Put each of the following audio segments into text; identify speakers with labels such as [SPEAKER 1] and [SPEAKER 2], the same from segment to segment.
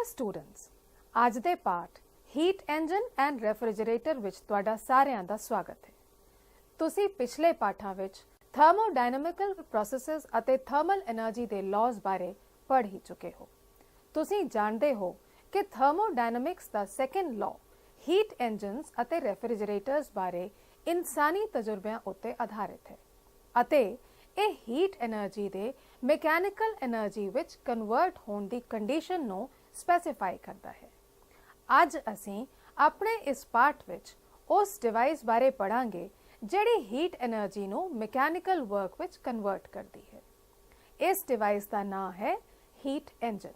[SPEAKER 1] Dear students, आज दे पाठ heat engine and refrigerator विच तुहाडा सारिਆਂ ਦਾ स्वागत है। तुसी पिछले पाठां विच थर्मोडायनामिकल प्रोसेसेस अते थर्मल एनर्जी दे लॉज बारे पढ़ ही चुके हो। तुसी जानते हो कि थर्मोडायनामिक्स दा सेकंड लॉ हीट इंजन्स अते रेफ्रिजरेटर्स बारे इंसानी तजुर्बियां उत्ते आधारित है अते ਇਹ ਹੀਟ એનર્ਜੀ ਦੇ ਮੈਕੈਨੀਕਲ એનર્ਜੀ ਵਿੱਚ ਕਨਵਰਟ ਹੋਣ ਦੀ ਕੰਡੀਸ਼ਨ ਨੂੰ ਸਪੈਸੀਫਾਈ ਕਰਦਾ ਹੈ। ਅੱਜ ਅਸੀਂ ਆਪਣੇ ਇਸ ਪਾਠ ਵਿੱਚ ਉਸ ਡਿਵਾਈਸ ਬਾਰੇ ਪੜਾਂਗੇ ਜਿਹੜੀ ਹੀਟ એનર્ਜੀ ਨੂੰ ਮੈਕੈਨੀਕਲ ਵਰਕ ਵਿੱਚ ਕਨਵਰਟ ਕਰਦੀ ਹੈ। ਇਸ ਡਿਵਾਈਸ ਦਾ ਨਾਮ ਹੈ ਹੀਟ ਇੰਜਨ।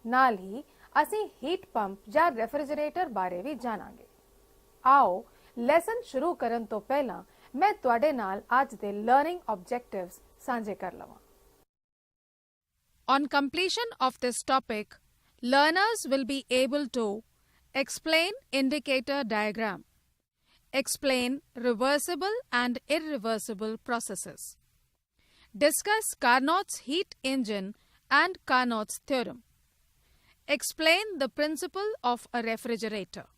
[SPEAKER 1] ਨਾਲ ਹੀ ਅਸੀਂ ਹੀਟ ਪੰਪ ਜਾਂ ਰੈਫ੍ਰਿਜਰੇਟਰ ਬਾਰੇ ਵੀ ਜਾਣਾਂਗੇ। ਆਓ ਲੈਸਨ ਸ਼ੁਰੂ ਕਰਨ ਤੋਂ ਪਹਿਲਾਂ मैं तुहाडे नाल आज दे लर्निंग ऑब्जेक्टिव्स सांझे कर लवां। On completion of this topic, learners will be able to explain indicator diagram, explain reversible and irreversible processes, discuss Carnot's heat engine and Carnot's theorem, explain the principle of a refrigerator.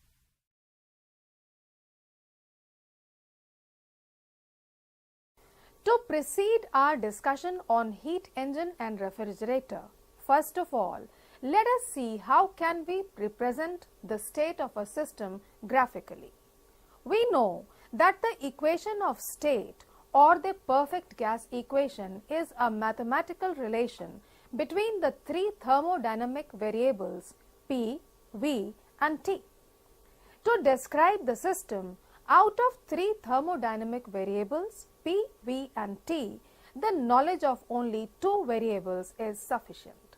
[SPEAKER 1] To precede our discussion on heat engine and refrigerator, first of all, let us see how can we represent the state of a system graphically. We know that the equation of state or the perfect gas equation is a mathematical relation between the three thermodynamic variables P, V and T. To describe the system, out of three thermodynamic variables P, V and T, the knowledge of only two variables is sufficient.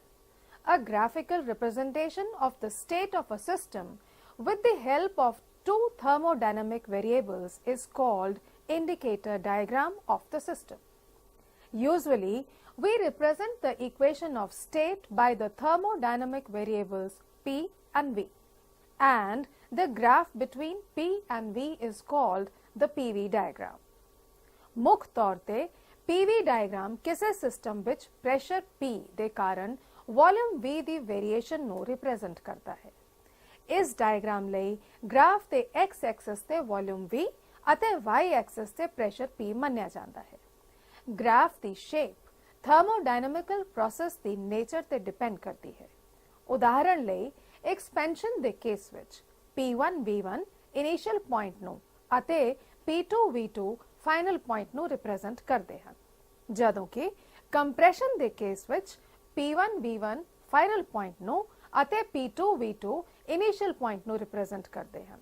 [SPEAKER 1] A graphical representation of the state of a system with the help of two thermodynamic variables is called indicator diagram of the system. Usually, we represent the equation of state by the thermodynamic variables P and V, and the graph between P and V is called the PV diagram. ਮੁੱਖ ਤੌਰ ਤੇ PV diagram ਕਿਸੇ system ਵਿੱਚ pressure P ਦੇ ਕਾਰਨ volume V ਦੀ variation ਨੂੰ represent ਕਰਦਾ ਹੈ। ਇਸ ਡਾਇਗਰਾਮ ਲਈ ਗ੍ਰਾਫ ਤੇ x ਐਕਸਿਸ ਤੇ ਵੋਲਿਊਮ V ਅਤੇ y ਐਕਸਿਸ ਤੇ ਪ੍ਰੈਸ਼ਰ P ਮੰਨਿਆ ਜਾਂਦਾ ਹੈ। ਗ੍ਰਾਫ ਦੀ ਸ਼ੇਪ ਥਰਮੋਡਾਇਨਾਮਿਕਲ ਪ੍ਰੋਸੈਸ ਦੀ ਨੇਚਰ ਤੇ ਡਿਪੈਂਡ ਕਰਦੀ ਹੈ। ਉਦਾਹਰਣ ਲਈ ਐਕਸਪੈਂਸ਼ਨ ਦੇ ਕੇਸ ਵਿੱਚ P1 V1 ਇਨੀਸ਼ੀਅਲ ਪੁਆਇੰਟ ਨੂੰ ਅਤੇ P2 V2 फाइनल पॉइंट ਨੂੰ रिप्रेजेंट करते हैं, ਜਦੋਂ ਕਿ ਕੰਪਰੈਸ਼ਨ ਦੇ ਕੇਸ ਵਿੱਚ P1 V1 ਫਾਈਨਲ ਪੁਆਇੰਟ ਨੂੰ ਅਤੇ P2 V2 ਇਨੀਸ਼ੀਅਲ ਪੁਆਇੰਟ ਨੂੰ ਰਿਪਰੈਜ਼ੈਂਟ ਕਰਦੇ ਹਨ।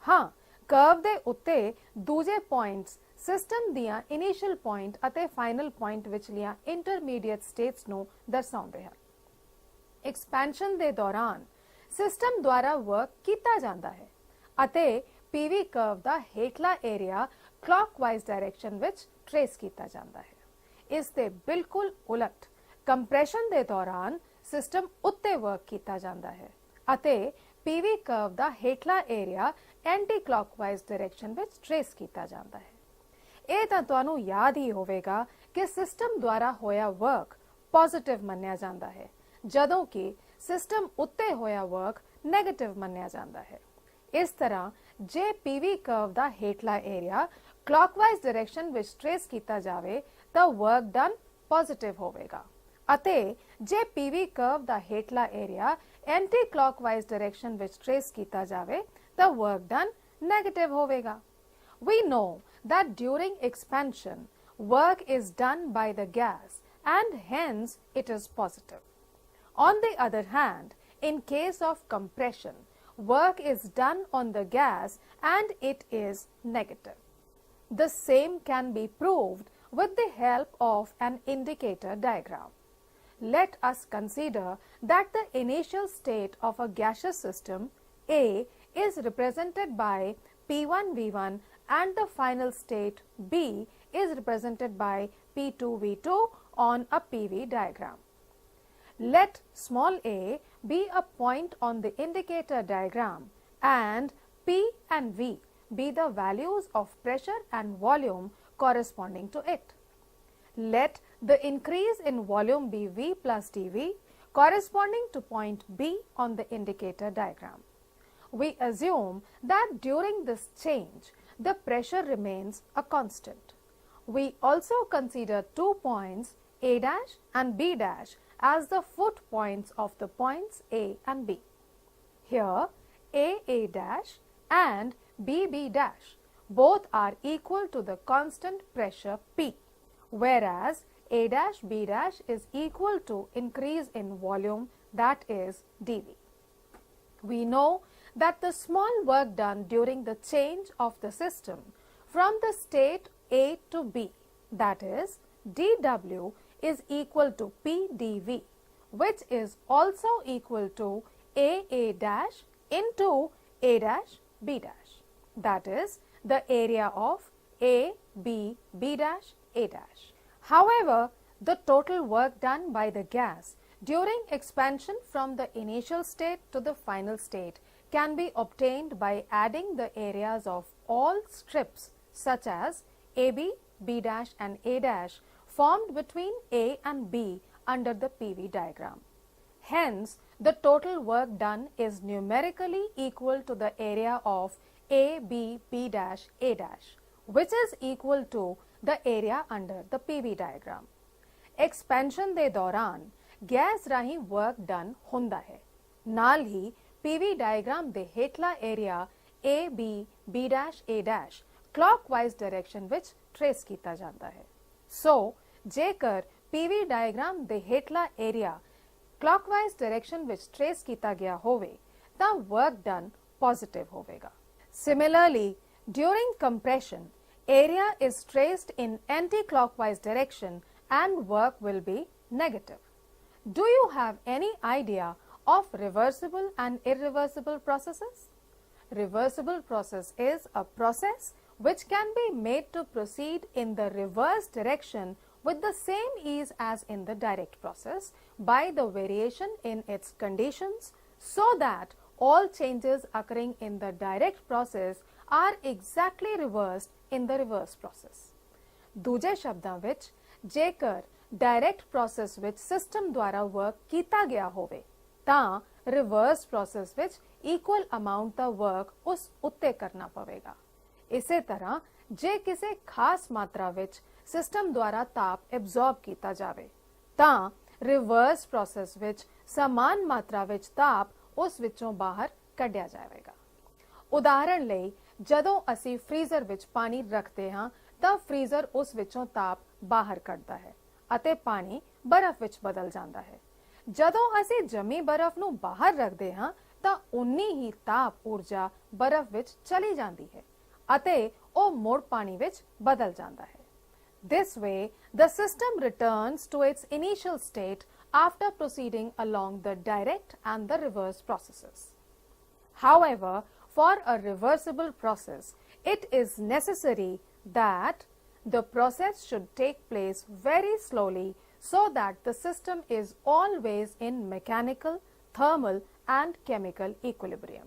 [SPEAKER 1] ਹਾਂ, ਕਰਵ ਦੇ ਉੱਤੇ ਦੂਜੇ ਪੁਆਇੰਟਸ ਸਿਸਟਮ ਦੀਆਂ ਇਨੀਸ਼ੀਅਲ ਪੁਆਇੰਟ ਅਤੇ ਫਾਈਨਲ ਪੁਆਇੰਟ ਵਿਚਲੀਆਂ ਇੰਟਰਮੀਡੀਏਟ ਸਟੇਟਸ ਨੂੰ ਦਰਸਾਉਂਦੇ ਹਨ। ਐਕਸਪੈਂਸ਼ਨ ਦੇ ਦੌਰਾਨ ਸਿਸਟਮ ਦੁਆਰਾ ਵਰਕ ਕੀਤਾ ਜਾਂਦਾ ਹੈ ਅਤੇ PV ਕਰਵ ਦਾ ਹੇਠਲਾ ਏਰੀਆ clockwise direction ਵਿੱਚ trace ਕੀਤਾ ਜਾਂਦਾ ਹੈ। ਇਸ ਦੇ ਬਿਲਕੁਲ ਉਲਟ ਕੰਪਰੈਸ਼ਨ ਦੇ ਦੌਰਾਨ ਸਿਸਟਮ ਉੱਤੇ ਵਰਕ ਕੀਤਾ ਜਾਂਦਾ ਹੈ ਅਤੇ PV ਕਰਵ ਦਾ ਹੇਠਲਾ ਏਰੀਆ ਐਂਟੀ ਕਲੌਕਵਾਈਜ਼ ਡਾਇਰੈਕਸ਼ਨ ਵਿੱਚ trace ਕੀਤਾ ਜਾਂਦਾ ਹੈ। ਇਹ ਤਾਂ ਤੁਹਾਨੂੰ ਯਾਦ ਹੀ ਹੋਵੇਗਾ ਕਿ ਸਿਸਟਮ ਦੁਆਰਾ ਹੋਇਆ ਵਰਕ ਪੋਜ਼ਿਟਿਵ ਮੰਨਿਆ ਜਾਂਦਾ ਹੈ, ਜਦੋਂ ਕਿ ਸਿਸਟਮ ਉੱਤੇ ਹੋਇਆ ਵਰਕ ਨੈਗੇਟਿਵ ਮੰਨਿਆ ਜਾਂਦਾ ਹੈ। ਇਸ ਤਰ੍ਹਾਂ ਜੇ PV ਕਰਵ ਦਾ ਹੇਠਲਾ ਏਰੀਆ ਕਲੌਕਵਾਈਜ਼ ਡਾਇਰੈਕਸ਼ਨ ਵਿੱਚ ਟ੍ਰੇਸ ਕੀਤਾ ਜਾਵੇ ਤਾਂ ਵਰਕ ਡਨ ਪੋਜ਼ਿਟਿਵ ਹੋਵੇਗਾ ਅਤੇ ਜੇ PV ਕਰਵ ਦਾ ਹੇਠਲਾ ਏਰੀਆ ਐਂਟੀ ਕਲੌਕਵਾਈਜ਼ ਡਾਇਰੈਕਸ਼ਨ ਵਿੱਚ ਟ੍ਰੇਸ ਕੀਤਾ ਜਾਵੇ ਤਾਂ ਵਰਕ ਡਨ ਨੈਗੇਟਿਵ ਹੋਵੇਗਾ। We know that during expansion, work is done by the gas and hence it is positive. On the other hand, in case of compression, work is done on the gas and it is negative. The same can be proved with the help of an indicator diagram. Let us consider that the initial state of a gaseous system A is represented by P1 V1 and the final state B is represented by P2 V2 on a PV diagram. Let small a be a point on the indicator diagram and P and V be the values of pressure and volume corresponding to it. Let the increase in volume be V plus dV corresponding to point B on the indicator diagram. We assume that during this change, the pressure remains a constant. We also consider 2 points A dash and B dash as the foot points of the points A and B. Here, A dash and B dash both are equal to the constant pressure P, whereas A dash B dash is equal to increase in volume, that is dV. We know that the small work done during the change of the system from the state A to B, that is dW, is equal to P dV, which is also equal to A dash into A dash B dash, that is the area of A B dash A dash. However, the total work done by the gas during expansion from the initial state to the final state can be obtained by adding the areas of all strips such as AB, B dash and A dash formed between A and B under the PV diagram. Hence, the total work done is numerically equal to the area of A dash A dash, which is equal to the area under the PV diagram. Expansion ਦੇ ਦੌਰਾਨ gas ਰਾਹੀਂ work done ਹੁੰਦਾ ਹੈ। ਨਾਲ ਹੀ PV diagram ਦੇ ਹੇਠਲਾ area AB, B dash, A dash clockwise direction ਵਿੱਚ trace ਕੀਤਾ ਜਾਂਦਾ ਹੈ। So, ਜੇਕਰ PV diagram ਦੇ ਹੇਠਲਾ ਏਰੀਆ clockwise direction ਵਿੱਚ trace ਕੀਤਾ ਗਿਆ ਹੋਵੇ ਤਾਂ work done positive ਹੋਵੇਗਾ। Similarly, during compression, area is traced in anti-clockwise direction and work will be negative. Do you have any idea of reversible and irreversible processes? Reversible process is a process which can be made to proceed in the reverse direction with the same ease as in the direct process by the variation in its conditions, so that all changes occurring in the direct process are exactly reversed in the reverse process. ਦੂਜੇ ਸ਼ਬਦਾਂ ਵਿੱਚ ਜੇਕਰ direct process ਵਿੱਚ system ਦੁਆਰਾ work ਕੀਤਾ ਗਿਆ ਹੋਵੇ ਤਾਂ ਰਿਵਰਸ ਪ੍ਰੋਸੈਸ ਵਿੱਚ ਇਕੁਅਲ ਅਮਾਉਂਟ ਦਾ ਵਰਕ ਉਸ ਉੱਤੇ ਕਰਨਾ ਪਵੇਗਾ। ਇਸੇ ਤਰ੍ਹਾਂ ਜੇ ਕਿਸੇ ਖਾਸ ਮਾਤਰਾ ਵਿੱਚ ਸਿਸਟਮ ਦੁਆਰਾ ਤਾਪ ਐਬਜ਼ੌਰਬ ਕੀਤਾ ਜਾਵੇ ਤਾਂ ਰਿਵਰਸ ਪ੍ਰੋਸੈਸ ਵਿੱਚ ਸਮਾਨ ਮਾਤਰਾ ਵਿੱਚ ਤਾਪ ਉਸ ਵਿੱਚੋਂ ਬਾਹਰ ਕੱਢਿਆ ਜਾਵੇਗਾ। ਉਦਾਹਰਣ ਲਈ ਜਦੋਂ ਅਸੀਂ ਫ੍ਰੀਜ਼ਰ ਵਿੱਚ ਪਾਣੀ ਰੱਖਦੇ ਹਾਂ ਤਾਂ ਫ੍ਰੀਜ਼ਰ ਉਸ ਵਿੱਚੋਂ ਤਾਪ ਬਾਹਰ ਕੱਢਦਾ ਹੈ ਅਤੇ ਪਾਣੀ ਬਰਫ਼ ਵਿੱਚ ਬਦਲ ਜਾਂਦਾ ਹੈ। ਜਦੋਂ ਅਸੀਂ ਜੰਮੀ ਬਰਫ਼ ਨੂੰ ਬਾਹਰ ਰੱਖਦੇ ਹਾਂ ਤਾਂ ਉਨੀ ਹੀ ਤਾਪ ਊਰਜਾ ਬਰਫ਼ ਵਿੱਚ ਚਲੀ ਜਾਂਦੀ ਹੈ ਅਤੇ ਉਹ ਮੁੜ ਪਾਣੀ ਵਿੱਚ ਬਦਲ ਜਾਂਦਾ ਹੈ। This way, the system returns to its initial state after proceeding along the direct and the reverse processes. However, for a reversible process, it is necessary that the process should take place very slowly so that the system is always in mechanical, thermal and chemical equilibrium.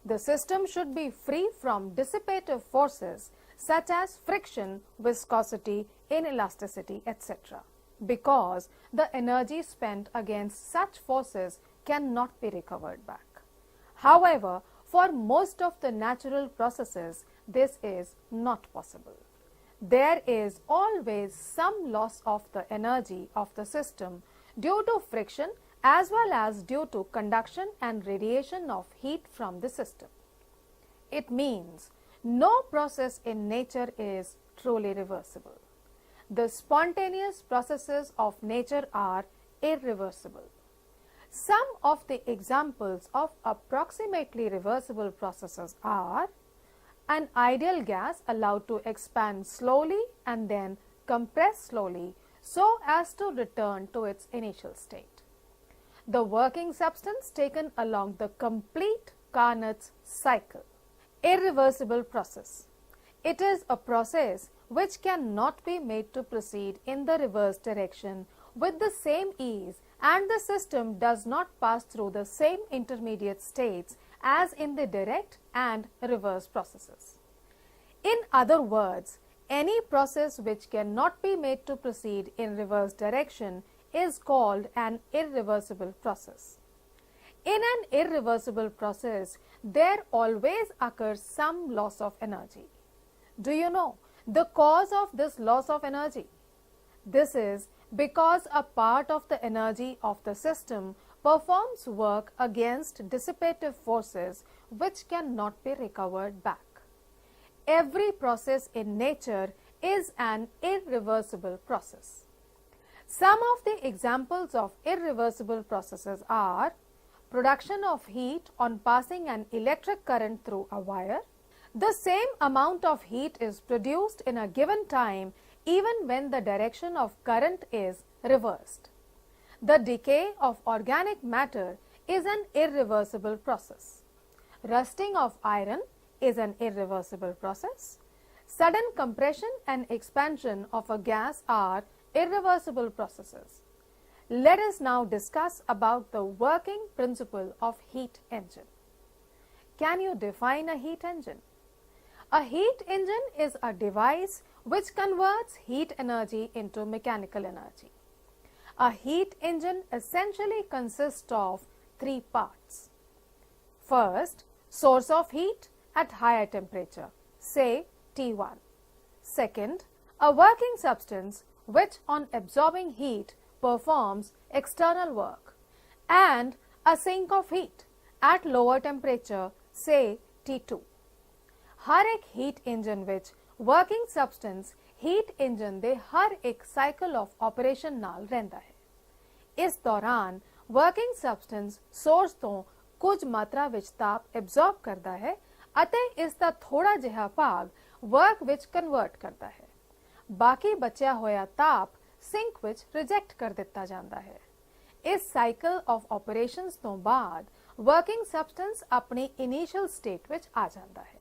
[SPEAKER 1] The system should be free from dissipative forces such as friction, viscosity, inelasticity, etc., because the energy spent against such forces cannot be recovered back. However, for most of the natural processes, this is not possible. There is always some loss of the energy of the system due to friction as well as due to conduction and radiation of heat from the system. It means no process in nature is truly reversible. The spontaneous processes of nature are irreversible. Some of the examples of approximately reversible processes are an ideal gas allowed to expand slowly and then compress slowly so as to return to its initial state. The working substance taken along the complete Carnot's cycle. Irreversible process. It is a process which cannot be made to proceed in the reverse direction with the same ease, and the system does not pass through the same intermediate states as in the direct and reverse processes. In other words, any process which cannot be made to proceed in reverse direction is called an irreversible process. In an irreversible process, there always occurs some loss of energy. Do you know the cause of this loss of energy? This is because a part of the energy of the system performs work against dissipative forces which cannot be recovered back. Every process in nature is an irreversible process. Some of the examples of irreversible processes are production of heat on passing an electric current through a wire. The same amount of heat is produced in a given time even when the direction of current is reversed. The decay of organic matter is an irreversible process. Rusting of iron is an irreversible process. Sudden compression and expansion of a gas are irreversible processes. Let us now discuss about the working principle of heat engine. Can you define a heat engine? A heat engine is a device which converts heat energy into mechanical energy. A heat engine essentially consists of three parts. First, source of heat at higher temperature, say T1. Second, a working substance which on absorbing heat performs external work, and a sink of heat at lower temperature, say T2. हर एक heat engine which working substance heat engine दे हर एक cycle of operation नाल रहंदा है। इस दौरान वर्किंग सबसटेंस सोर्स तो कुछ मात्रा विच ताप एब्जॉर्ब करता है ਅਤੇ ਇਸ ਦਾ ਥੋੜਾ ਜਿਹਾ ਭਾਗ ਵਰਕ ਵਿੱਚ ਕਨਵਰਟ ਕਰਦਾ ਹੈ। ਬਾਕੀ ਬਚਿਆ ਹੋਇਆ ਤਾਪ ਸਿੰਕ ਵਿੱਚ ਰਿਜੈਕਟ ਕਰ ਦਿੱਤਾ ਜਾਂਦਾ ਹੈ। ਇਸ ਸਾਈਕਲ ਆਫ ਆਪਰੇਸ਼ਨਸ ਤੋਂ ਬਾਅਦ ਵਰਕਿੰਗ ਸਬਸਟੈਂਸ ਆਪਣੀ ਇਨੀਸ਼ੀਅਲ ਸਟੇਟ ਵਿੱਚ ਆ ਜਾਂਦਾ ਹੈ।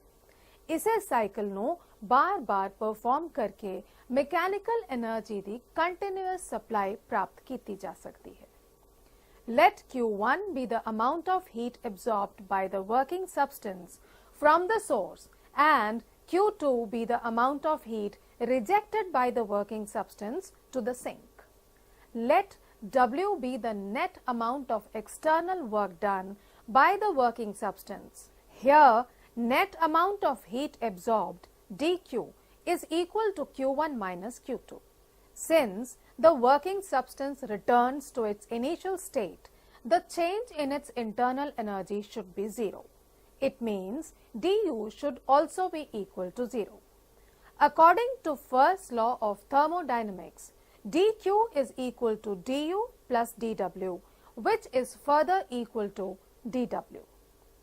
[SPEAKER 1] ਇਸੇ ਸਾਈਕਲ ਨੂੰ ਬਾਰ-ਬਾਰ ਪਰਫਾਰਮ ਕਰਕੇ ਮੈਕੈਨੀਕਲ એનર્ਜੀ ਦੀ ਕੰਟੀਨਿਊਅਸ ਸਪਲਾਈ ਪ੍ਰਾਪਤ ਕੀਤੀ ਜਾ ਸਕਦੀ ਹੈ। Let Q1 be the amount of heat absorbed by the working substance from the source and Q2 be the amount of heat rejected by the working substance to the sink. Let W be the net amount of external work done by the working substance. Here, net amount of heat absorbed dQ is equal to Q1 minus Q2. Since the working substance returns to its initial state, the change in its internal energy should be zero. It means du should also be equal to zero. According to first law of thermodynamics, dq is equal to du plus dw, which is further equal to dw.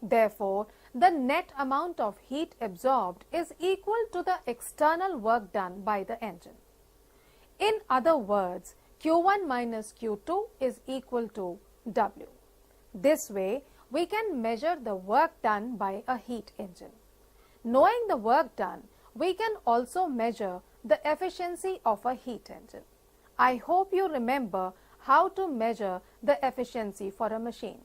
[SPEAKER 1] Therefore, the net amount of heat absorbed is equal to the external work done by the engine. In other words, Q1 minus Q2 is equal to W. This way, we can measure the work done by a heat engine. Knowing the work done, we can also measure the efficiency of a heat engine. I hope you remember how to measure the efficiency for a machine.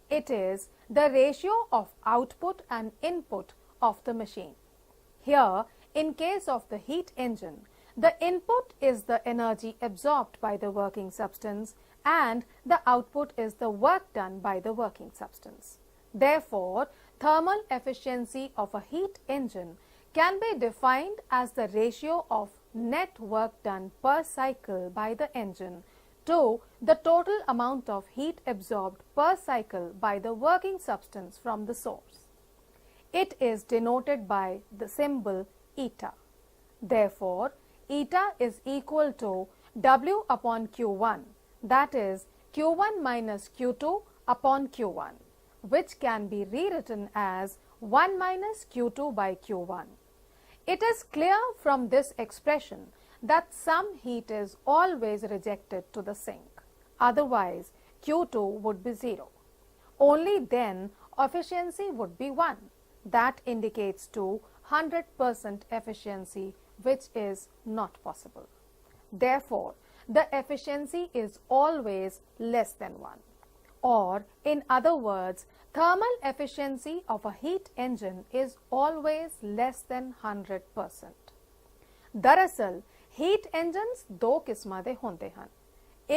[SPEAKER 1] It is the ratio of output and input of the machine. Here, in case of the heat engine, the input is the energy absorbed by the working substance and the output is the work done by the working substance. Therefore, thermal efficiency of a heat engine can be defined as the ratio of net work done per cycle by the engine to the total amount of heat absorbed per cycle by the working substance from the source. It is denoted by the symbol eta. Therefore, eta is equal to W upon Q1, that is Q1 minus Q2 upon Q1, which can be rewritten as 1 minus Q2 by Q1. It is clear from this expression that some heat is always rejected to the sink. Otherwise, Q2 would be 0. Only then efficiency would be 1. That indicates to 100% efficiency, which is not possible. Therefore, the efficiency is always less than 1. Or, in other words, thermal efficiency of a heat engine is always less than 100%. दरअसल, heat engines दो किस्मां दे होंदे हन।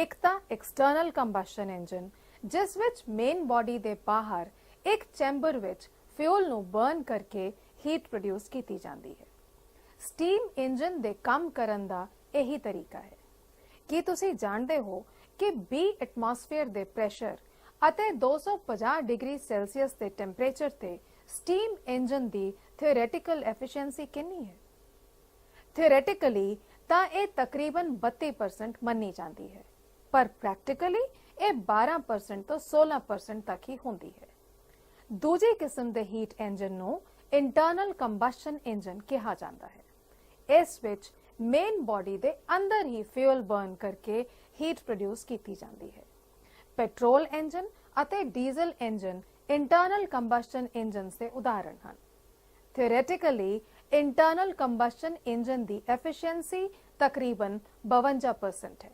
[SPEAKER 1] एक ਤਾਂ external combustion engine ਜਿਸ ਵਿੱਚ main body ਦੇ ਬਾਹਰ ਇੱਕ ਚੈਂਬਰ ਵਿੱਚ ਫਿਊਲ ਨੂੰ ਬਰਨ ਕਰਕੇ ਹੀਟ ਪ੍ਰੋਡਿਊਸ ਕੀਤੀ ਜਾਂਦੀ ਹੈ। ਸਟੀਮ ਇੰਜਨ ਦੇ ਕੰਮ ਕਰਨ ਦਾ ਇਹੀ ਤਰੀਕਾ ਹੈ। ਕੀ ਤੁਸੀਂ ਜਾਣਦੇ ਹੋ ਕਿ 20 ਐਟਮੋਸਫੇਅਰ ਦੇ ਪ੍ਰੈਸ਼ਰ ਅਤੇ 250 ਡਿਗਰੀ ਸੈਲਸੀਅਸ ਦੇ ਟੈਂਪਰੇਚਰ ਤੇ ਸਟੀਮ ਇੰਜਨ ਦੀ ਥਿਓਰੈਟੀਕਲ ਐਫੀਸ਼ੀਐਂਸੀ ਕਿੰਨੀ ਹੈ? ਥਿਓਰੈਟਿਕਲੀ ਤਾਂ ਇਹ ਤਕਰੀਬਨ 32% ਮੰਨੀ ਜਾਂਦੀ ਹੈ, ਪਰ ਪ੍ਰੈਕਟੀਕਲੀ ਇਹ 12% ਤੋਂ 16% ਤੱਕ ਹੀ ਹੁੰਦੀ ਹੈ। ਦੂਜੀ ਕਿਸਮ ਦੇ ਹੀਟ ਇੰਜਨ ਨੂੰ ਇੰਟਰਨਲ ਕੰਬਸ਼ਨ ਇੰਜਨ ਕਿਹਾ ਜਾਂਦਾ ਹੈ। ਇਸ ਵਿੱਚ ਮੇਨ ਬੋਡੀ ਦੇ ਅੰਦਰ ਹੀ ਫਿਊਲ ਬਰਨ ਕਰਕੇ ਹੀਟ ਪ੍ਰੋਡਿਊਸ ਕੀਤੀ ਜਾਂਦੀ ਹੈ। ਪੈਟਰੋਲ ਇੰਜਨ ਅਤੇ diesel engine internal combustion engines ਦੇ ਉਦਾਹਰਣ ਹਨ। ਥਿਓਰੈਟਿਕਲੀ ਇੰਟਰਨਲ ਕੰਬਸ਼ਨ ਇੰਜਨ ਦੀ ਐਫੀਸ਼ੀਐਂਸੀ ਤਕਰੀਬਨ 52% ਹੈ,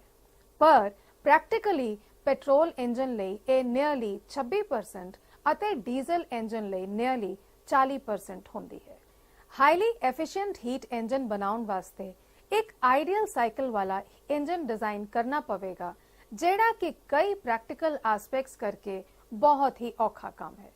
[SPEAKER 1] ਪਰ ਪ੍ਰੈਕਟੀਕਲੀ ਪੈਟਰੋਲ ਇੰਜਨ ਲਈ ਇਹ ਨੀਅਰਲੀ 26% ਅਤੇ ਡੀਜ਼ਲ ਇੰਜਨ ਲਈ ਨੀਅਰਲੀ 40% ਹੁੰਦੀ ਹੈ। ਹਾਈਲੀ ਐਫੀਸ਼ੀਐਂਟ ਹੀਟ ਇੰਜਨ ਬਣਾਉਣ ਵਾਸਤੇ ਇੱਕ ਆਈਡੀਅਲ ਸਾਈਕਲ ਵਾਲਾ ਇੰਜਨ ਡਿਜ਼ਾਈਨ ਕਰਨਾ ਪਵੇਗਾ, ਜਿਹੜਾ ਕਿ ਕਈ ਪ੍ਰੈਕਟੀਕਲ ਐਸਪੈਕਟਸ ਕਰਕੇ ਬਹੁਤ ਹੀ ਔਖਾ ਕੰਮ ਹੈ।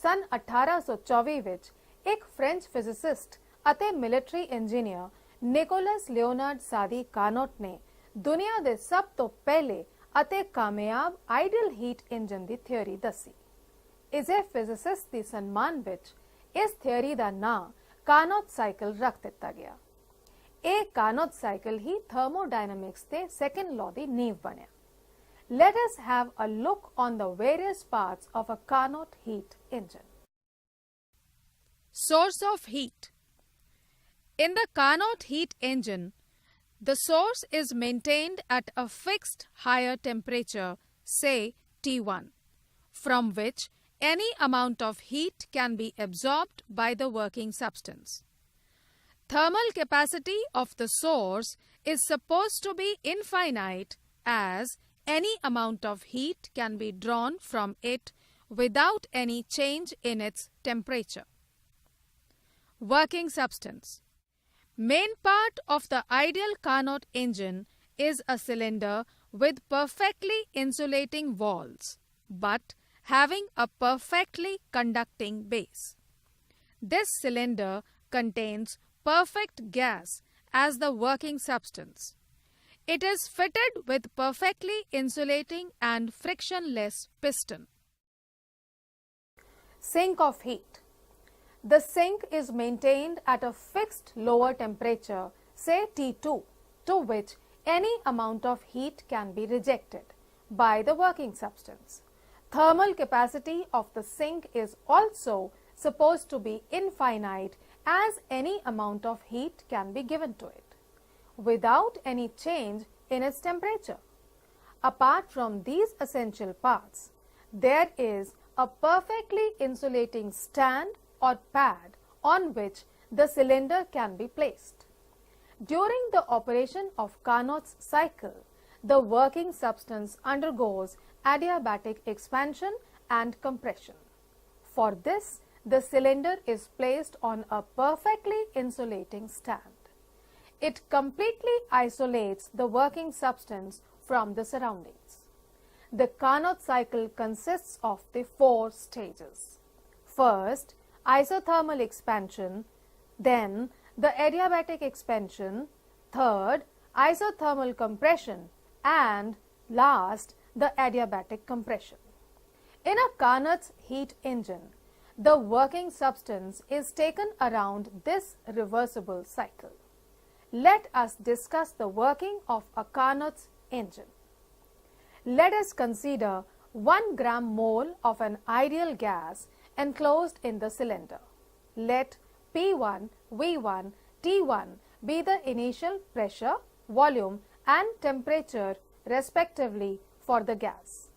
[SPEAKER 1] ਸਨ 1824 ਵਿੱਚ ਇੱਕ ਫ੍ਰੈਂਚ ਫਿਜ਼ਿਸਿਸਟ ਅਤੇ ਮਿਲਟਰੀ ਇੰਜੀਨੀਅਰ ਨਿਕੋਲਸ ਲਿਓਨਾਰਡ ਸਾਦੀ ਕਾਰਨੋਟ ਨੇ ਦੁਨੀਆ ਦੇ ਸਭ ਤੋਂ ਪਹਿਲੇ ਅਤੇ ਕਾਮਯਾਬ ਆਈਡੀਅਲ ਹੀਟ ਇੰਜਨ ਦੀ ਥਿਉਰੀ ਦੱਸੀ। ਇਸੇ ਫਿਜ਼ਿਸਿਸਟ ਦੀ ਸਨਮਾਨ ਵਿੱਚ ਇਸ ਥਿਉਰੀ ਦਾ ਨਾਮ ਕਾਰਨੋਟ ਸਾਈਕਲ ਰੱਖ ਦਿੱਤਾ ਗਿਆ। ਇਹ ਕਾਰਨੋਟ ਸਾਈਕਲ ਹੀ ਥਰਮੋਡਾਇਨਾਮਿਕਸ ਦੇ ਸੈਕੰਡ ਲਾਅ ਦੀ ਨੀਂਹ ਬਣਿਆ। Let us have a look on the various parts of a Carnot heat engine.
[SPEAKER 2] Source of heat. In the Carnot heat engine, the source is maintained at a fixed higher temperature, say T1, from which any amount of heat can be absorbed by the working substance. Thermal capacity of the source is supposed to be infinite, as any amount of heat can be drawn from it without any change in its temperature. Working substance. Main part of the ideal Carnot engine is a cylinder with perfectly insulating walls, but having a perfectly conducting base. This cylinder contains perfect gas as the working substance. It is fitted with perfectly insulating and frictionless piston.
[SPEAKER 1] Sink of heat. The sink is maintained at a fixed lower temperature, say T2, to which any amount of heat can be rejected by the working substance. Thermal capacity of the sink is also supposed to be infinite, as any amount of heat can be given to it without any change in its temperature. Apart from these essential parts, there is a perfectly insulating stand or pad on which the cylinder can be placed. During the operation of Carnot's cycle, the working substance undergoes adiabatic expansion and compression. For this, the cylinder is placed on a perfectly insulating stand. It completely isolates the working substance from the surroundings. The Carnot cycle consists of the 4 stages. First, isothermal expansion, then the adiabatic expansion, third, isothermal compression, and last, the adiabatic compression. In a Carnot's heat engine, the working substance is taken around this reversible cycle. Let us discuss the working of a Carnot's engine. Let us consider 1 gram mole of an ideal gas enclosed in the cylinder. Let P1, V1, T1 be the initial pressure, volume and temperature respectively for the gas,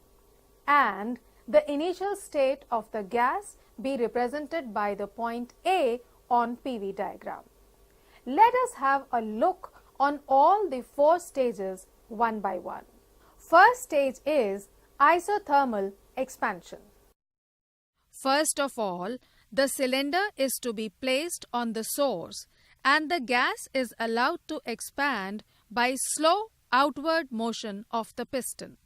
[SPEAKER 1] and the initial state of the gas be represented by the point A on PV diagram. Let us have a look on all the 4 stages one by one. First stage is isothermal expansion.
[SPEAKER 2] First of all, the cylinder is to be placed on the source and the gas is allowed to expand by slow outward motion of the piston.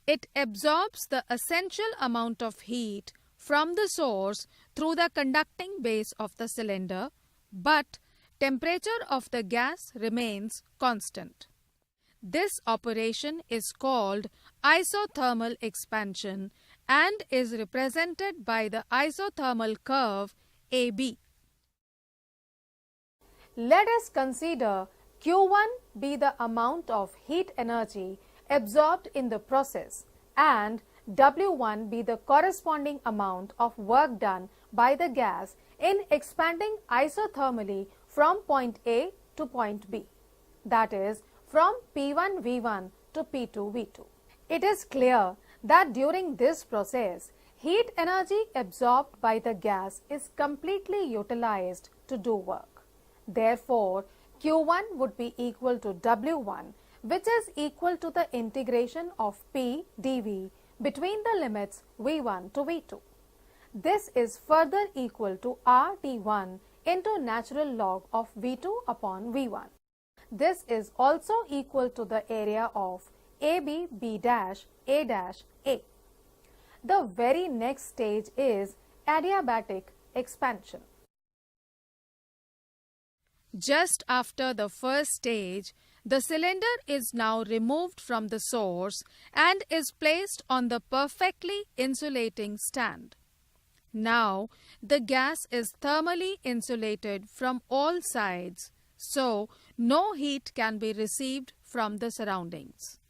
[SPEAKER 2] It absorbs the essential amount of heat from the source through the conducting base of the cylinder, but temperature of the gas remains constant. This operation is called isothermal expansion and is represented by the isothermal curve AB.
[SPEAKER 1] Let us consider Q1 be the amount of heat energy absorbed in the process and W1 be the corresponding amount of work done by the gas in expanding isothermally from point A to point B, that is from P1 V1 to P2 V2. It is clear that during this process, heat energy absorbed by the gas is completely utilized to do work. Therefore, Q1 would be equal to W1, which is equal to the integration of P dV between the limits V1 to V2. This is further equal to R d1 into natural log of V2 upon V1. This is also equal to the area of AB B dash A dash A. The very next stage is adiabatic expansion.
[SPEAKER 2] Just after the first stage, the cylinder is now removed from the source and is placed on the perfectly insulating stand. Now, the gas is thermally insulated from all sides, so no heat can be received from the surroundings.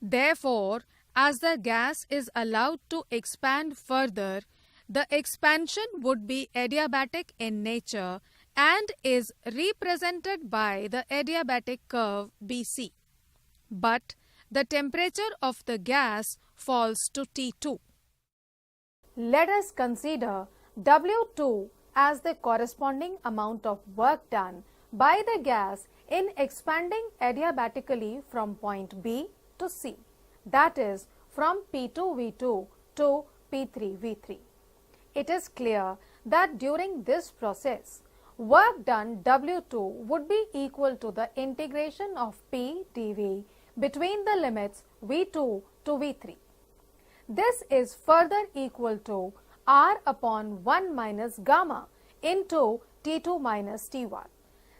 [SPEAKER 2] Therefore, as the gas is allowed to expand further, the expansion would be adiabatic in nature and is represented by the adiabatic curve BC. But the temperature of the gas falls to T2.
[SPEAKER 1] Let us consider W2 as the corresponding amount of work done by the gas in expanding adiabatically from point B to C, that is from P2 V2 to P3 V3. It is clear that during this process, work done W2 would be equal to the integration of P dV between the limits V2 to V3. This is further equal to R upon 1 minus gamma into T2 minus T1.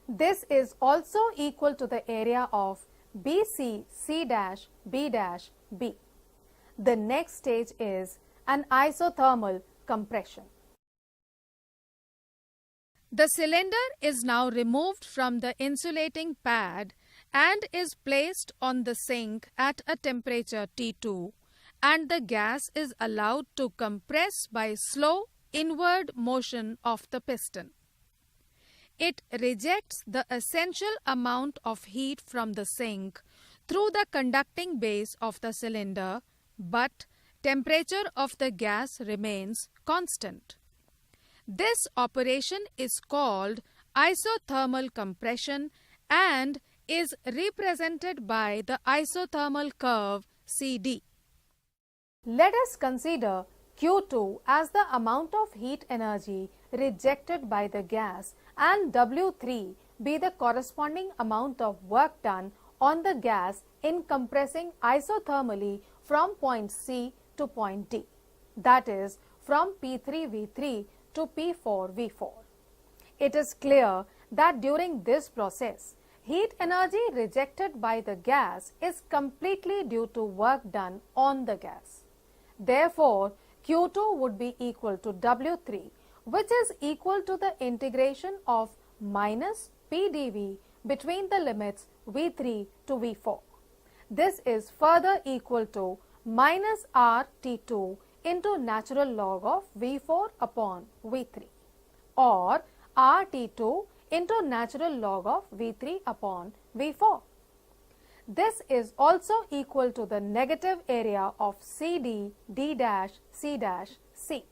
[SPEAKER 1] This is also equal to the area of BC C dash B dash B. The next stage is an isothermal compression.
[SPEAKER 2] The cylinder is now removed from the insulating pad and is placed on the sink at a temperature T2, and the gas is allowed to compress by slow inward motion of the piston. It rejects the essential amount of heat from the sink through the conducting base of the cylinder, but temperature of the gas remains constant. This operation is called isothermal compression and is represented by the isothermal curve CD.
[SPEAKER 1] Let us consider Q2 as the amount of heat energy rejected by the gas and W3 be the corresponding amount of work done on the gas in compressing isothermally from point C to point D, that is from P3 V3 to P4 V4. It is clear that during this process, heat energy rejected by the gas is completely due to work done on the gas. Therefore, Q2 would be equal to W3, which is equal to the integration of minus P dV between the limits V3 to V4. This is further equal to minus R T2 into natural log of V4 upon V3, or RT2 into natural log of V3 upon V4. This is also equal to the negative area of CD D dash C dash C.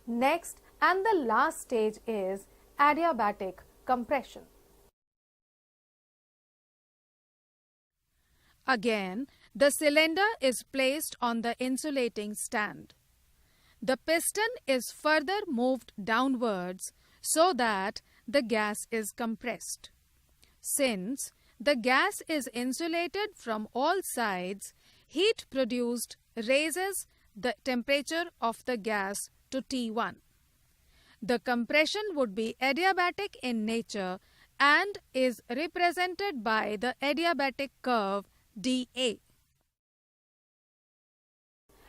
[SPEAKER 1] Next and the last stage is adiabatic compression.
[SPEAKER 2] Again, the cylinder is placed on the insulating stand. The piston is further moved downwards so that the gas is compressed. Since the gas is insulated from all sides, heat produced raises the temperature of the gas to T1. The compression would be adiabatic in nature and is represented by the adiabatic curve dA.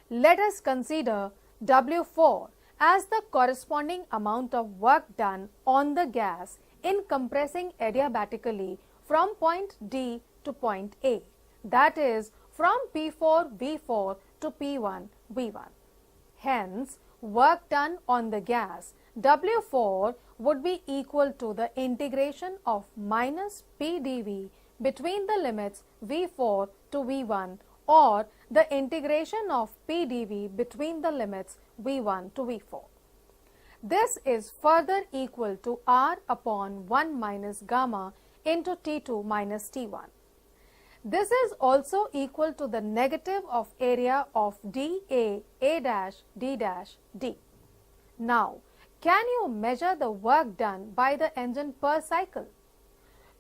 [SPEAKER 1] Let us consider W4 as the corresponding amount of work done on the gas in compressing adiabatically from point D to point A, that is from P4 V4 to P1 V1. Hence, work done on the gas W4 would be equal to the integration of minus P dV between the limits V4 to V1 or the integration of P dV between the limits V1 to V4. This is further equal to R upon 1 minus gamma into T2 minus T1. This is also equal to the negative of area of dA, A dash, D dash, D. Now, can you measure the work done by the engine per cycle?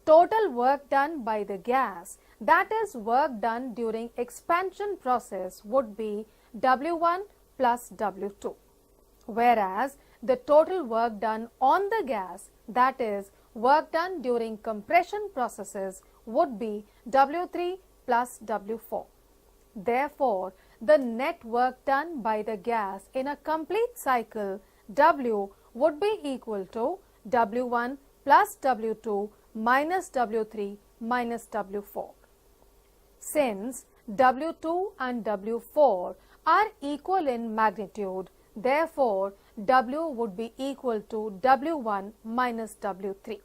[SPEAKER 1] Total work done by the gas, that is work done during expansion process, would be W1 plus W2. Whereas the total work done on the gas, that is work done during compression processes, would be W3 plus W4. Therefore, the net work done by the gas in a complete cycle W would be equal to W1 plus W2 minus W3 minus W4. Since W2 and W4 are equal in magnitude, therefore W would be equal to W1 minus W3,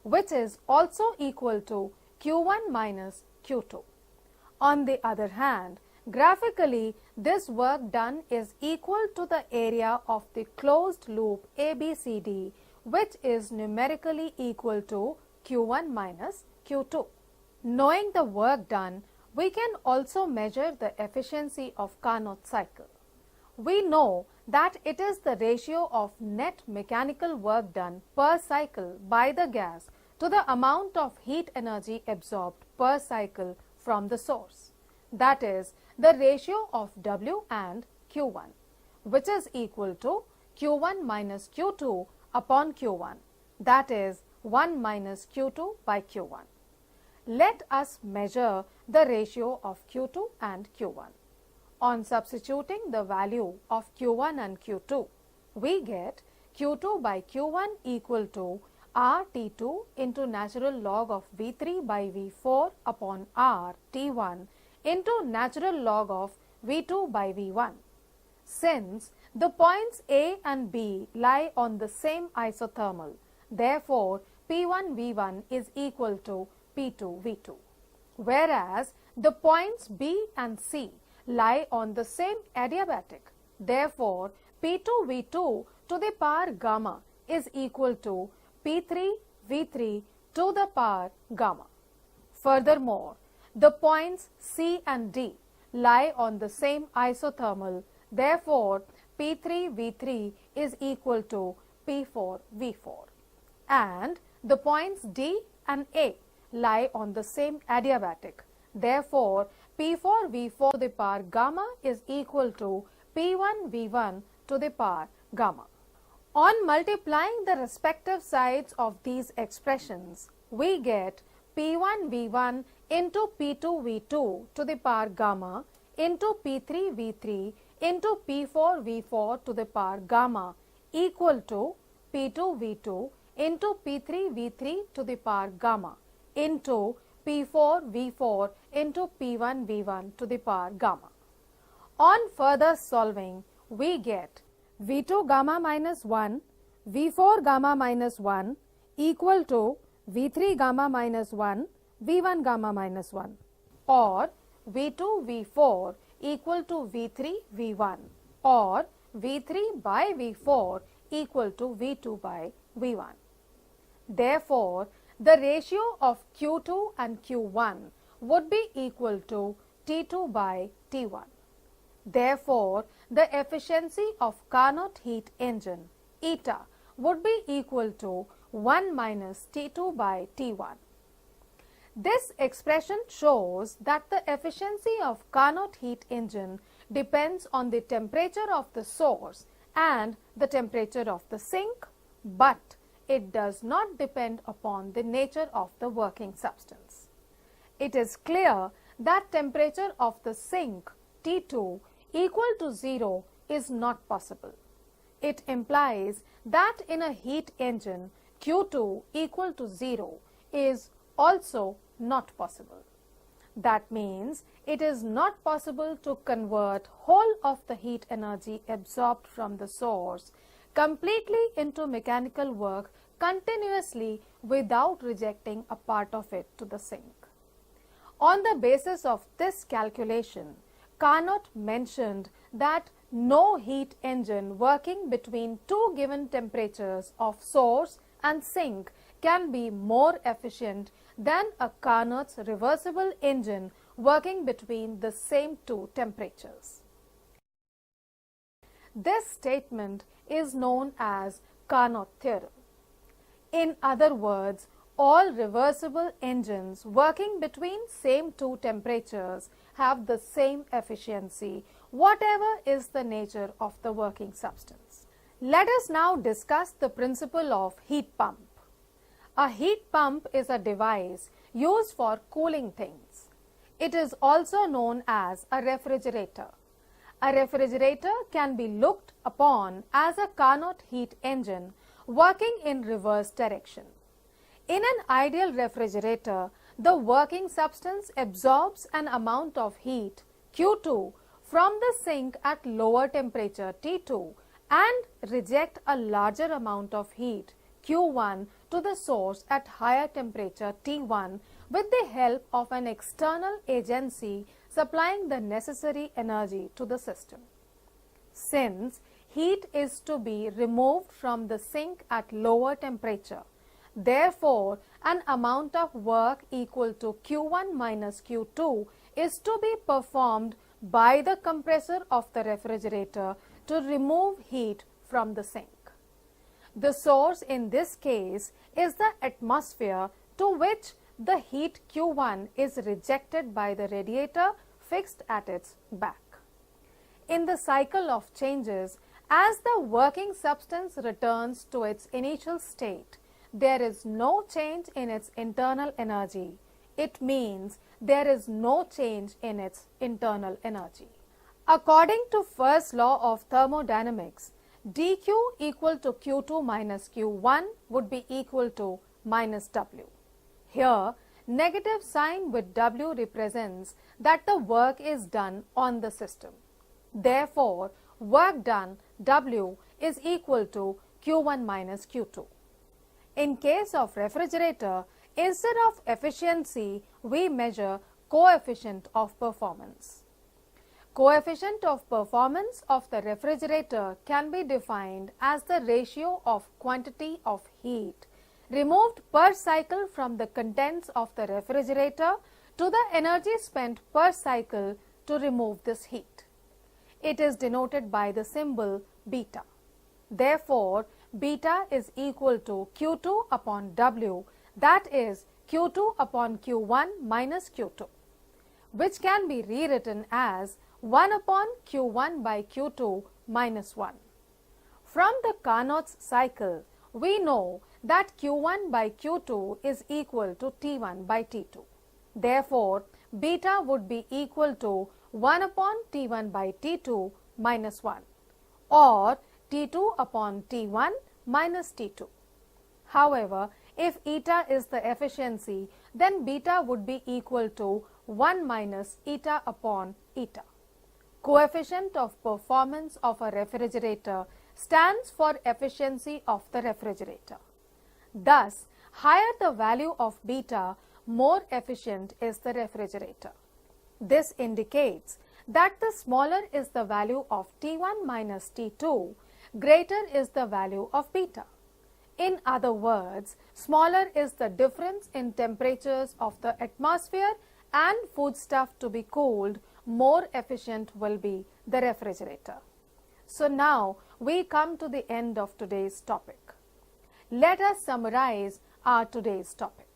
[SPEAKER 1] which is also equal to Q1 minus Q2. On the other hand, graphically, this work done is equal to the area of the closed loop ABCD, which is numerically equal to Q1 minus Q2. Knowing the work done, we can also measure the efficiency of Carnot cycle. We know that it is the ratio of net mechanical work done per cycle by the gas to the amount of heat energy absorbed per cycle from the source. That is the ratio of W and Q1, which is equal to Q1 minus Q2 upon Q1, that is 1 minus Q2 by Q1. Let us measure the ratio of Q2 and Q1. On substituting the value of Q1 and Q2, we get Q2 by Q1 equal to R T2 into natural log of V3 by V4 upon R T1 into natural log of V2 by V1. Since the points A and B lie on the same isothermal, therefore P1 V1 is equal to P2 V2. Whereas the points B and C lie on the same adiabatic, therefore P2 V2 to the power gamma is equal to P3 V3 to the power gamma. Furthermore, the points C and D lie on the same isothermal, therefore P3 V3 is equal to P4 V4. And the points D and A lie on the same adiabatic, therefore P4 V4 to the power gamma is equal to P1 V1 to the power gamma. On multiplying the respective sides of these expressions, we get P1 V1 into P2 V2 to the power gamma into P3 V3 into P4 V4 to the power gamma equal to P2 V2 into P3 V3 to the power gamma into P4 V4 into P1 V1 to the power gamma. On further solving, we get V2 gamma minus 1, V4 gamma minus 1 equal to V3 gamma minus 1, V1 gamma minus 1, or V2 V4 equal to V3 V1, or V3 by V4 equal to V2 by V1. Therefore, the ratio of Q2 and Q1 would be equal to T2 by T1. Therefore, the efficiency of Carnot heat engine eta would be equal to 1 minus T2 by T1. This expression shows that the efficiency of Carnot heat engine depends on the temperature of the source and the temperature of the sink, but it does not depend upon the nature of the working substance. It is clear that temperature of the sink T2 equal to 0 is not possible. It implies that in a heat engine Q2 equal to 0 is also not possible. That means it is not possible to convert whole of the heat energy absorbed from the source completely into mechanical work continuously without rejecting a part of it to the sink. On the basis of this calculation, Carnot mentioned that no heat engine working between two given temperatures of source and sink can be more efficient than a Carnot's reversible engine working between the same two temperatures. This statement is known as Carnot theorem. In other words, all reversible engines working between same two temperatures have the same efficiency, whatever is the nature of the working substance. Let us now discuss the principle of heat pump. A heat pump is a device used for cooling things. It is also known as a refrigerator. A refrigerator can be looked upon as a Carnot heat engine working in reverse direction. In an ideal refrigerator, the working substance absorbs an amount of heat Q2 from the sink at lower temperature T2 and reject a larger amount of heat Q1 to the source at higher temperature T1 with the help of an external agency supplying the necessary energy to the system. Since heat is to be removed from the sink at lower temperature, therefore, an amount of work equal to Q1 minus Q2 is to be performed by the compressor of the refrigerator to remove heat from the sink. The source in this case is the atmosphere to which the heat Q1 is rejected by the radiator fixed at its back. In the cycle of changes, as the working substance returns to its initial state, there is no change in its internal energy. It means there is no change in its internal energy. According to first law of thermodynamics, dQ equal to Q2 minus Q1 would be equal to minus W. Here, negative sign with W represents that the work is done on the system. Therefore, work done W is equal to Q1 minus Q2. In case of refrigerator, instead of efficiency, we measure coefficient of performance. Coefficient of performance of the refrigerator can be defined as the ratio of quantity of heat removed per cycle from the contents of the refrigerator to the energy spent per cycle to remove this heat. It is denoted by the symbol beta. Therefore, beta is equal to Q2 upon W, that is Q2 upon Q1 minus Q2, which can be rewritten as 1 upon Q1 by Q2 minus 1. From the Carnot's cycle, we know that Q1 by Q2 is equal to T1 by T2. Therefore, beta would be equal to 1 upon T1 by T2 minus 1 or T2 upon T1 minus T2. However, if eta is the efficiency, then beta would be equal to 1 minus eta upon eta. Coefficient of performance of a refrigerator stands for efficiency of the refrigerator. Thus, higher the value of beta, more efficient is the refrigerator. This indicates that the smaller is the value of T1 minus T2, greater is the value of beta. In other words, smaller is the difference in temperatures of the atmosphere and foodstuff to be cooled, more efficient will be the refrigerator. So now we come to the end of today's topic. Let us summarize our today's topic.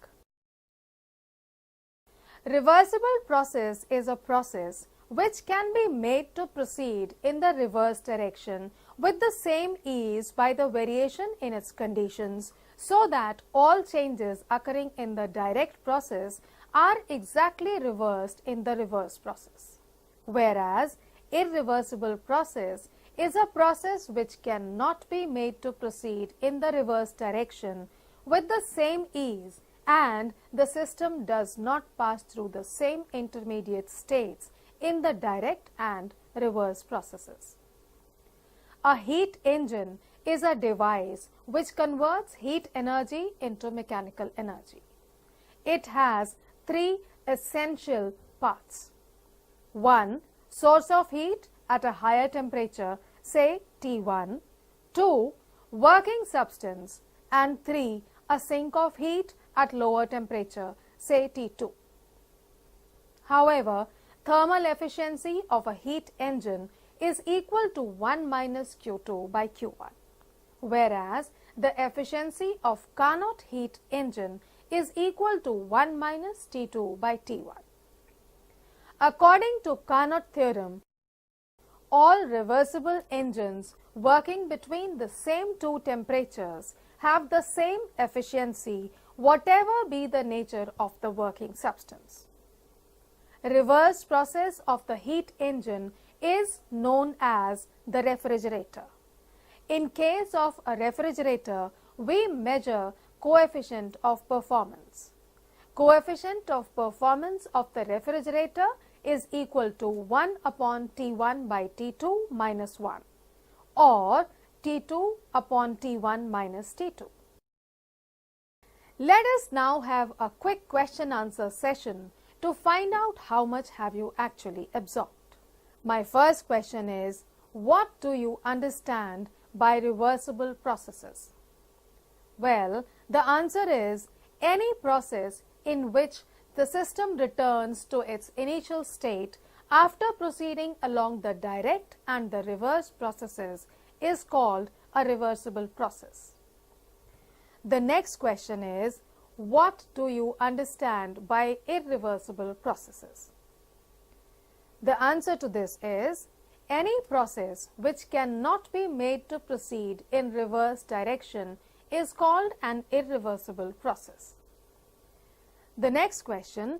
[SPEAKER 1] Reversible process is a process which can be made to proceed in the reverse direction with the same ease by the variation in its conditions, so that all changes occurring in the direct process are exactly reversed in the reverse process. Whereas irreversible process is a process which cannot be made to proceed in the reverse direction with the same ease, and the system does not pass through the same intermediate states in the direct and reverse processes. A heat engine is a device which converts heat energy into mechanical energy. It has three essential parts. 1. Source of heat at a higher temperature, say T1. 2. Working substance. And 3. A sink of heat at lower temperature, say T2. However, thermal efficiency of a heat engine is equal to 1 minus Q2 by Q1, whereas the efficiency of Carnot heat engine is equal to 1 minus T2 by T1. According to Carnot theorem, all reversible engines working between the same two temperatures have the same efficiency, whatever be the nature of the working substance. Reverse process of the heat engine is known as the refrigerator. In case of a refrigerator, we measure coefficient of performance. Coefficient of performance of the refrigerator is equal to 1 upon T1 by T2 minus 1, or T2 upon T1 minus T2. Let us now have a quick question answer session to find out how much have you actually absorbed. My first question is, what do you understand by reversible processes? Well, the answer is any process in which the system returns to its initial state after proceeding along the direct and the reverse processes is called a reversible process. The next question is, what do you understand by irreversible processes? The answer to this is any process which cannot be made to proceed in reverse direction is called an irreversible process. The next question,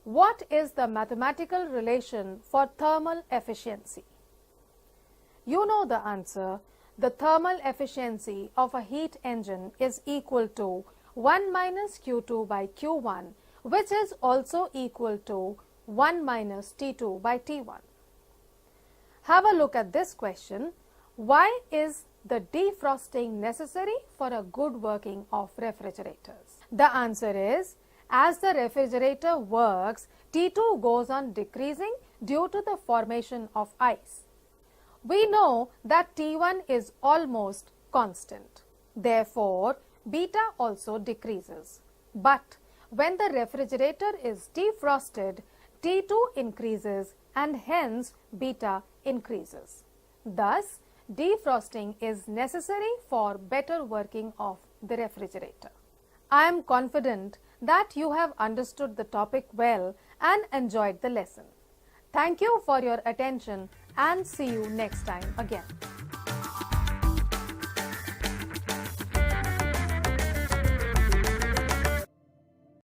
[SPEAKER 1] what is the mathematical relation for thermal efficiency? You know the answer. The thermal efficiency of a heat engine is equal to 1 minus Q2 by Q1, which is also equal to 1 minus T2 by T1. Have a look at this question. Why is the defrosting necessary for a good working of refrigerators? The answer is, as the refrigerator works, T2 goes on decreasing due to the formation of ice. We know that T1 is almost constant. Therefore, beta also decreases. But when the refrigerator is defrosted, T2 increases and hence beta increases. Thus, defrosting is necessary for better working of the refrigerator. I am confident that you have understood the topic well and enjoyed the lesson. Thank you for your attention and see you next time again.